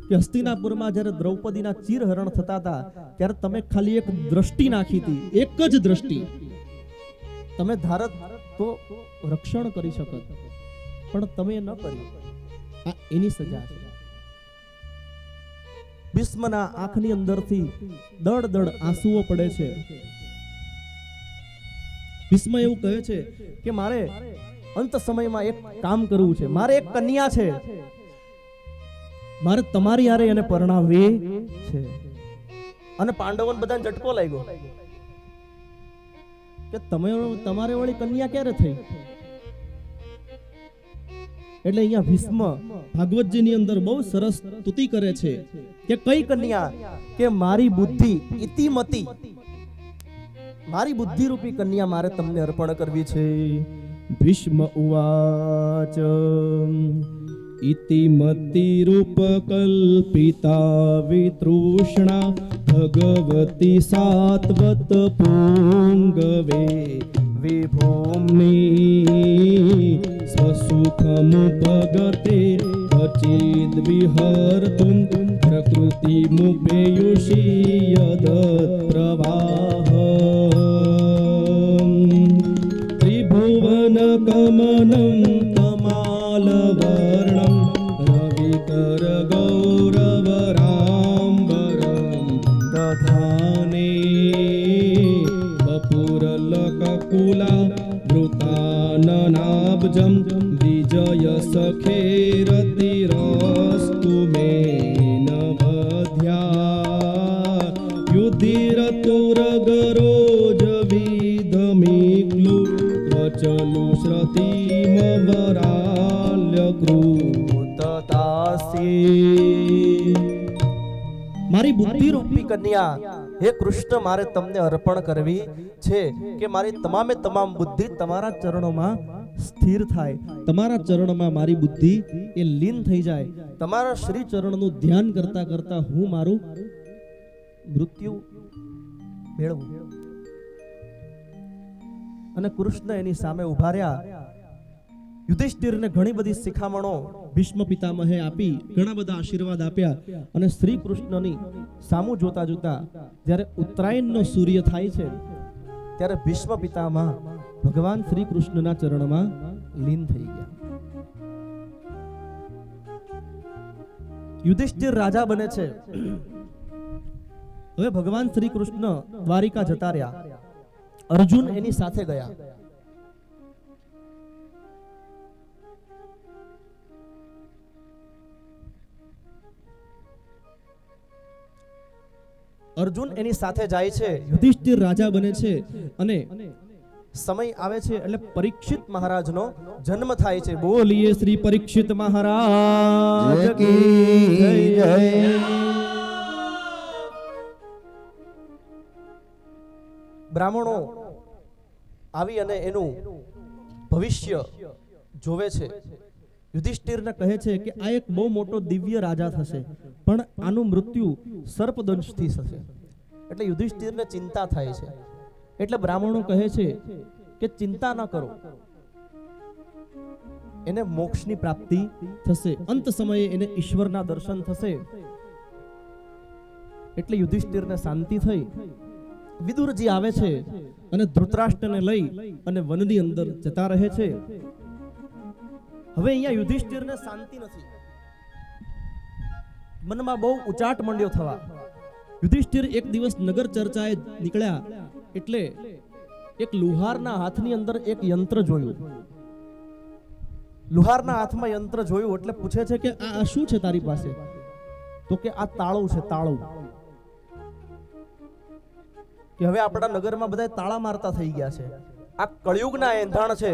કે હસ્તિનાપુરમાં જ્યારે દ્રૌપદીના ચીરહરણ થતા હતા ત્યારે તમે ખાલી એક દ્રષ્ટિ નાખી હતી, એક જ દ્રષ્ટિ. તમે ધારત તો રક્ષણ કરી શકત, પણ તમે ન કર્યું. આ એની સજા છે. ભીષ્મના આંખની અંદરથી દડ દડ આંસુઓ પડે છે. ભીષ્મ એવું કહે છે કે મારે અંત સમયમાં એક કામ કરવું છે, મારે એક કન્યા છે, મારે તમારી હારે એને પરણાવવી છે. અને પાંડવોને બધાને ઝટકો લાગ્યો કે તમારે વળી કન્યા ક્યારે થઈ? એટલે અહીંયા ભીષ્મ ભાગવતજીની અંદર બહુ સરસ સ્તુતિ કરે છે કે કઈ કન્યા? કે મારી બુદ્ધિ ઇતિમતી, મારી બુદ્ધિ રૂપી કન્યા મારે તમને અર્પણ કરવી છે. ભીષ્મ ઉવાચ ઇતિમતિ રૂપકલ્પિતા વિતૃષ્ણા ભગવતી સાત્વત પુંગવે વિભૂમ્ની સ્વસુખમુપગતે ક્વચિદ વિહર્તું પ્રકૃતિમુપેયુષી યદ પ્રવાહ ત્રિભુવન કમનં કમાલવર્ણં રવિકર ગૌરવરામ્બરં દધાને વપુરલકકુલા વૃતાનનાબ્જં વિજય સખેરતિરસ્તુ મે નવધ્યા યુધિરતુરગરોજ વિધમિક્લુ ત્વચલુ શ્રતિમવરાલ્યકૃતતાસી. મારી બુદ્ધિ રૂપી કન્યા હે કૃષ્ણ મારે તમને અર્પણ કરવી છે કે મારી તમામે તમામ બુદ્ધિ તમારા ચરણોમાં સ્થિર થાય, તમારા ચરણમાં મારી બુદ્ધિ એ લીન થઈ જાય, તમારા શ્રી ચરણનું ધ્યાન કરતા કરતા હું મારું મૃત્યુ મેળવું. અને કૃષ્ણ એની સામે ઉભા રહ્યા. યુધિષ્ઠિરને ઘણી બધી શિખામણો ભીષ્મ પિતામહે આપી, ઘણા બધા આશીર્વાદ આપ્યા. અને શ્રી કૃષ્ણની સામું જોતા જોતા જ્યારે ઉત્તરાયણનો સૂર્ય થાય છે ત્યારે ભીષ્મ પિતામહ ભગવાન શ્રી કૃષ્ણના ચરણમાં લીન થઈ ગયા. યુધિષ્ઠિર રાજા બને છે. હવે ભગવાન શ્રી કૃષ્ણ દ્વારિકા જતા રહ્યા. અર્જુન એની સાથે ગયા. અર્જુન એની સાથે જાય છે. યુધિષ્ઠિર રાજા બને છે અને સમય આવે છે એટલે પરીક્ષિત મહારાજનો જન્મ થાય છે. બોલીએ શ્રી પરીક્ષિત મહારાજ કી જય. બ્રાહ્મણો આવી અને એનું ભવિષ્ય જોવે છે. યુધિષ્ઠિરને કહે છે કે આ એક બહુ મોટો દિવ્ય રાજા થશે, પણ આનું મૃત્યુ સર્પદંશથી થશે. એટલે યુધિષ્ઠિરને ચિંતા થાય છે. એટલે બ્રાહ્મણો કહે છે કે ચિંતા ન કરો, એને મોક્ષની પ્રાપ્તિ થશે, અંત સમયે એને ઈશ્વરના દર્શન થશે. એટલે યુધિષ્ઠિરને શાંતિ થઈ. વિદુરજી આવે છે અને ધૃતરાષ્ટ્રને લઈ અને વનની અંદર જતા રહે છે. હવે અહીંયા યુધિષ્ઠિરને શાંતિ નથી. મનમાં બહુ ઉચાટ મંડ્યો થવા. યુધિષ્ઠિર એક દિવસ નગર ચર્ચાએ નીકળ્યા એટલે એક લુહારના હાથની અંદર એક યંત્ર જોયું. લુહારના હાથમાં યંત્ર જોયું એટલે પૂછે છે કે આ શું છે તારી પાસે? તો કે આ તાળું છે, તાળું. કે હવે આપણા નગરમાં બધા તાળા મારતા થઈ ગયા છે. આ કળિયુગના એંધાણ છે.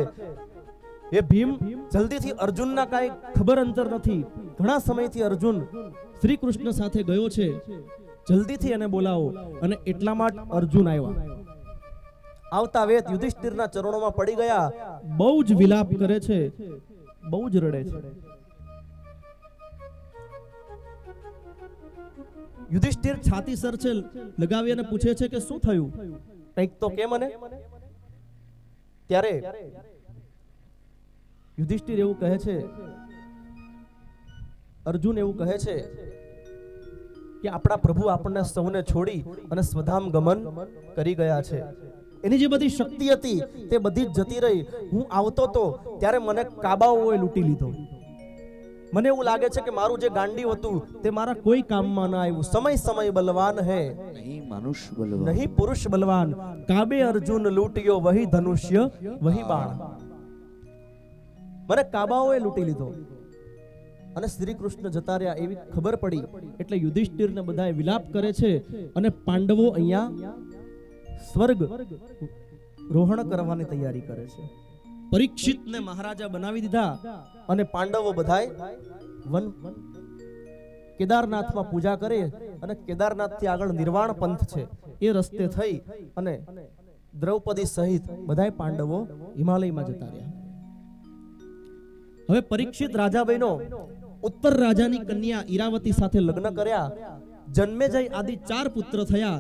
એ ભીમ જલ્દીથી અર્જુનના કાંઈ ખબર અંતર નથી. ઘણા સમયથી અર્જુન શ્રી કૃષ્ણ સાથે ગયો છે, જલ્દીથી એને બોલાવો. અને એટલામાં જ અર્જુન આવ્યા. આવતા વેત યુધિષ્ઠિરના ચરણોમાં પડી ગયા. બહુ જ વિલાપ કરે છે, બહુ જ રડે છે. યુધિષ્ઠિર છાતી સરછે લગાવી અને પૂછે છે કે શું થયું, કંઈક તો કે મને. ત્યારે યુધિષ્ઠિર એવું કહે છે, અર્જુન એવું કહે છે કે આપણા પ્રભુ આપણને સૌને છોડી અને સ્વધામ ગમન કરી ગયા છે. એની જે બધી શક્તિ હતી તે બધી જ જતી રહી. હું આવતો તો ત્યારે મને કાબાઓએ લૂંટી લીધો. મને એવું લાગે છે કે મારું જે ગાંડી હતું તે મારા કોઈ કામમાં ના આવ્યું. સમય સમય બલવાન હે નહીં મનુષ્ય બલવાન, નહીં પુરુષ બલવાન. કાબે અર્જુન લૂંટ્યો વહી ધનુષ્ય વહી બાણ. મને કાબાઓએ લૂંટી લીધો અને શ્રી કૃષ્ણ જતા રહ્યા એવી ખબર પડી. એટલે યુધિષ્ઠિરને બધાએ વિલાપ કરે છે અને પાંડવો અહીંયા સ્વર્ગ રોહણ કરવાની તૈયારી કરે છે. પરીક્ષિતને મહારાજા બનાવી દીધા અને પાંડવો બધાય વન કેદારનાથમાં પૂજા કરે અને કેદારનાથથી આગળ નિર્વાણ પંથ છે એ રસ્તે થઈ અને દ્રૌપદી સહિત બધાય પાંડવો હિમાલયમાં જતા રહ્યા. હવે પરીક્ષિત રાજા બન્યો. ઉત્તર રાજાની કન્યા ઈરાવતી સાથે લગ્ન કર્યા. જન્મેજય આદિ 4 પુત્ર થયા.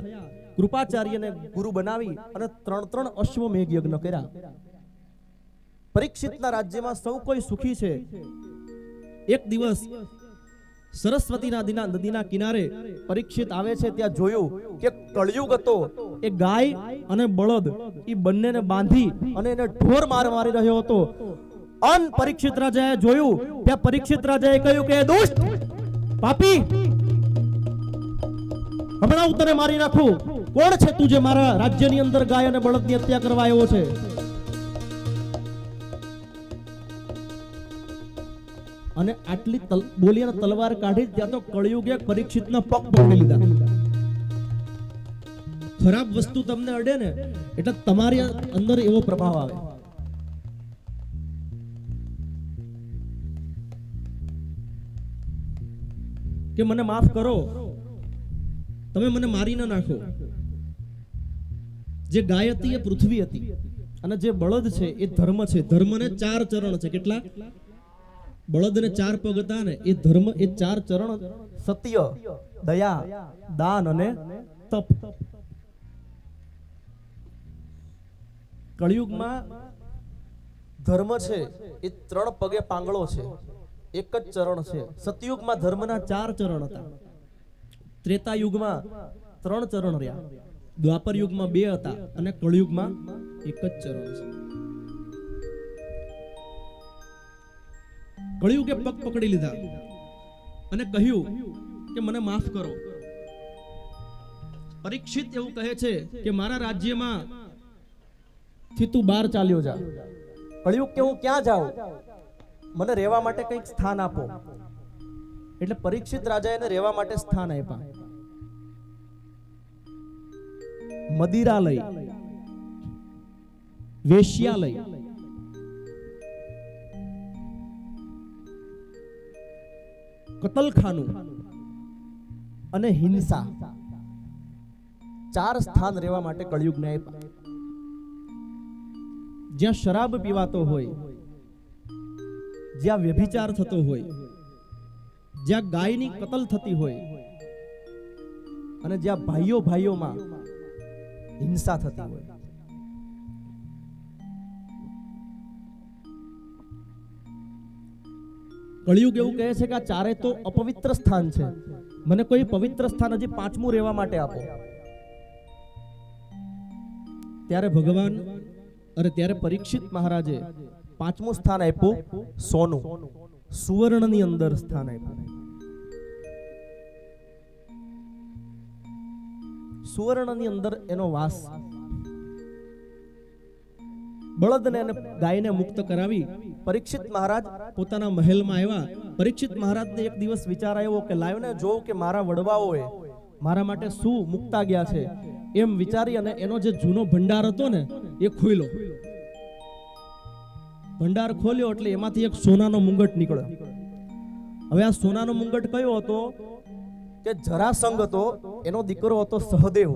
કૃપાચાર્યને ગુરુ બનાવી અને 3 અશ્વમેઘ યજ્ઞ કર્યા. પરીક્ષિતના રાજ્યમાં સૌ કોઈ સુખી છે. એક દિવસ સરસ્વતીના નદીના કિનારે પરીક્ષિત આવે છે. ત્યાં જોયું કે કળયુગ હતો. એ ગાય અને બળદ એ બંનેને બાંધી અને એને ઢોર મારી રહ્યો હતો. અન પરીક્ષિત રાજાએ જોયું. ત્યાં પરીક્ષિત રાજાએ કહ્યું કે દુષ્ટ પાપી, હમણાં હું તને મારી નાખું. કોણ છે તું જે મારા રાજ્યની અંદર ગાય અને બળદની હત્યા કરવા આવ્યો છે? અને આટલી બોલી અને તલવાર કાઢી. ત્યાં તો કળયુગે પરીક્ષિતના પગ પકડી લીધા. ખરાબ વસ્તુ તમને અડે ને એટલે તમારી અંદર એવો પ્રભાવ આવે. કે મને માફ કરો, તમે મને મારી ન નાખો. જે ગાય હતી એ પૃથ્વી હતી અને જે બળદ છે એ ધર્મ છે. ધર્મને 4 ચરણ છે. કેટલા? બળદને 4 પગ હતા ને એ ધર્મ એ 4 ચરણ સત્ય, દયા, દાન અને તપ. કળિયુગમાં ધર્મ છે એ 3 પગે પાંગળો છે, એક જ ચરણ છે. સતયુગમાં ધર્મના 4 ચરણ હતા. ત્રેતા યુગમાં 3 ચરણ રહ્યા. દ્વાપર યુગમાં બે હતા અને કળિયુગમાં એક જ ચરણ છે. કળિયુગે પગ પકડી લીધા અને કહ્યું કે મને માફ કરો. પરીક્ષિત એવું કહે છે કે મારા રાજ્યમાં થી તું બહાર ચાલ્યો જા. કળિયુગ કે હું ક્યાં જાઉં, મને રહેવા માટે કંઈક સ્થાન આપો. એટલે પરીક્ષિત રાજાએ એને રહેવા માટે સ્થાન આપ્યા. મદિરાલય, વેશ્યાલય, કતલખાનું અને હિંસા, 4 સ્થાન રહેવા માટે કળિયુગને આપ્યા. જ્યાં શરાબ પીવાતો હોય, જ્યાં વ્યભિચાર થતો હોય, જ્યાં ગાયની કતલ થતી હોય અને જ્યાં ભાઈઓ ભાઈઓમાં હિંસા થતી હોય. કળિયુગ એવું કહે છે કે આ ચારે તો અપવિત્ર સ્થાન છે, મને કોઈ પવિત્ર સ્થાન હજી 5મું રહેવા માટે આપો. ત્યારે ભગવાન ત્યારે પરીક્ષિત મહારાજે 5મું સ્થાન આપ્યું, સોનું, સુવર્ણની અંદર સ્થાન આપ્યું. સુવર્ણની અંદર એનો વાસ. બળદને અને ગાયને મુક્ત કરાવી પરીક્ષિત મહારાજ પોતાના મહેલમાં આવ્યા. પરીક્ષિત મહારાજને એક દિવસ વિચાર આવ્યો કે લાવને જોઉં કે મારા વડવાઓએ મારા માટે શું મુકતા ગયા છે. એમ વિચારી અને એનો જે જૂનો ભંડાર હતો ને એ ખોલ્યો. ભંડાર ખોલ્યો એટલે એમાંથી એક સોનાનો મુંગટ નીકળ્યો. હવે આ સોનાનો મુંગટ કયો હતો કે જરાસંઘ હતો, એનો દીકરો હતો સહદેવ.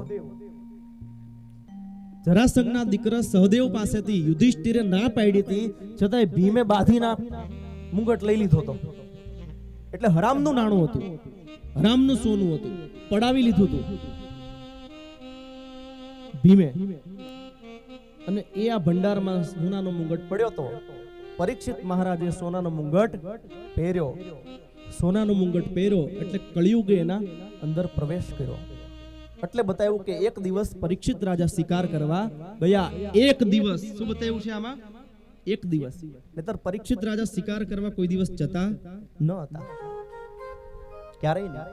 જરાસંઘના દીકરા સહદેવ પાસેથી યુધિષ્ઠિરે ના પાડી હતી, છતાંય ભીમે બાંધીના મુંગટ લઈ લીધો હતો. એટલે હરામનું નાણું હતું, હરામનું સોનું હતું, પડાવી લીધું હતું ભીમે. અને એ આ ભંડારમાં સોનાનો મુંગટ પડ્યો હતો. પરીક્ષિત મહારાજે સોનાનો મુંગટ પહેર્યો. સોનાનો મુંગટ પહેર્યો એટલે કળિયુગે એના અંદર પ્રવેશ કર્યો. એટલે બતાવ્યું કે એક દિવસ પરીક્ષિત રાજા શિકાર કરવા ગયા. એક દિવસ શું બતાવ્યું છે આમાં? એક દિવસ. નહીતર પરીક્ષિત રાજા શિકાર કરવા કોઈ દિવસ જતા ન હતા, ક્યારેય નહીં.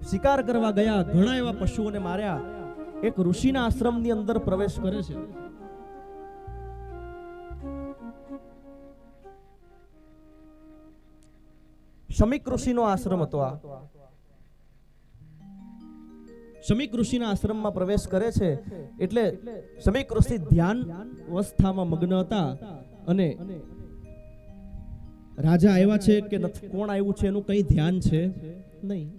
શિકાર કરવા ગયા, ઘણા એવા પશુઓને માર્યા. એક ઋષિના આશ્રમની અંદર પ્રવેશ કરે છે. શમીક ઋષિનો આશ્રમ હતો. આ શમીક ઋષિના આશ્રમમાં પ્રવેશ કરે છે એટલે શમીક ઋષિ ધ્યાન અવસ્થામાં મગ્ન હતા. અને રાજા આવ્યા છે કે કોણ આવ્યું છે એનું કઈ ધ્યાન છે નહીં.